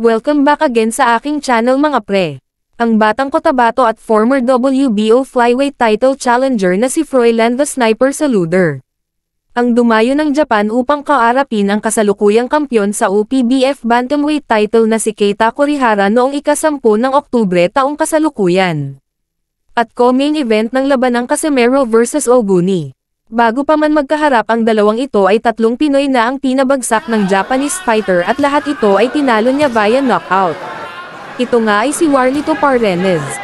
Welcome back again sa aking channel mga pre. Ang batang Cotabato at former WBO flyweight title challenger na si Froilan the Sniper Saluder ang dumayo ng Japan upang kaarapin ang kasalukuyang kampyon sa OPBF bantamweight title na si Keita Kurihara noong ika-10 ng Oktubre taong kasalukuyan. At co-main event ng labanang Casimero vs Oguni. Bago pa man magkaharap ang dalawang ito ay 3 Pinoy na ang pinabagsak ng Japanese fighter at lahat ito ay tinalo niya via knockout. Ito nga ay si Warlito Paredes.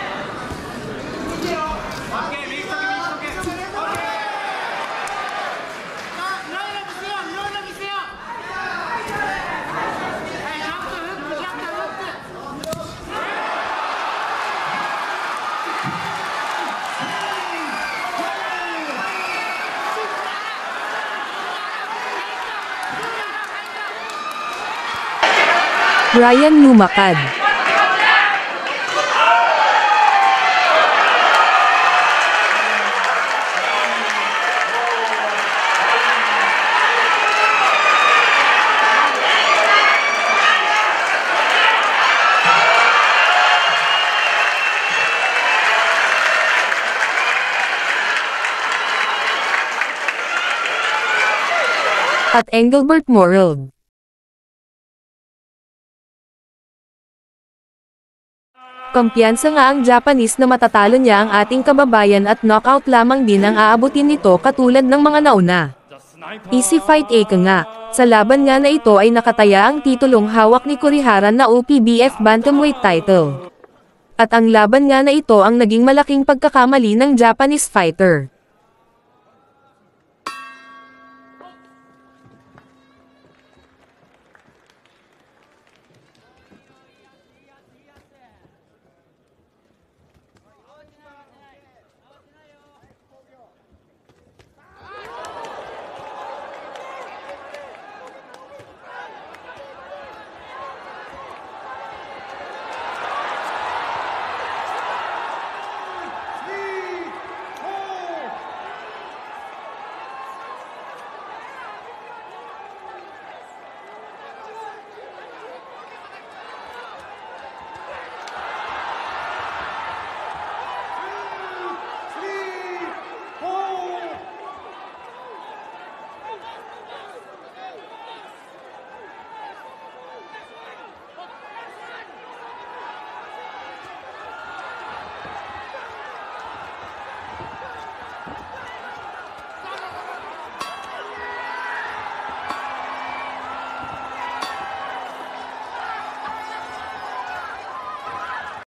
Ryan Lumakad. At Engelbert Moreald. Kumpiyansa nga ang Japanese na matatalo niya ang ating kababayan at knockout lamang din ang aabutin nito katulad ng mga nauna. Easy fight eka nga. Sa laban nga na ito ay nakataya ang titulong hawak ni Kurihara na OPBF bantamweight title. At ang laban nga na ito ang naging malaking pagkakamali ng Japanese fighter.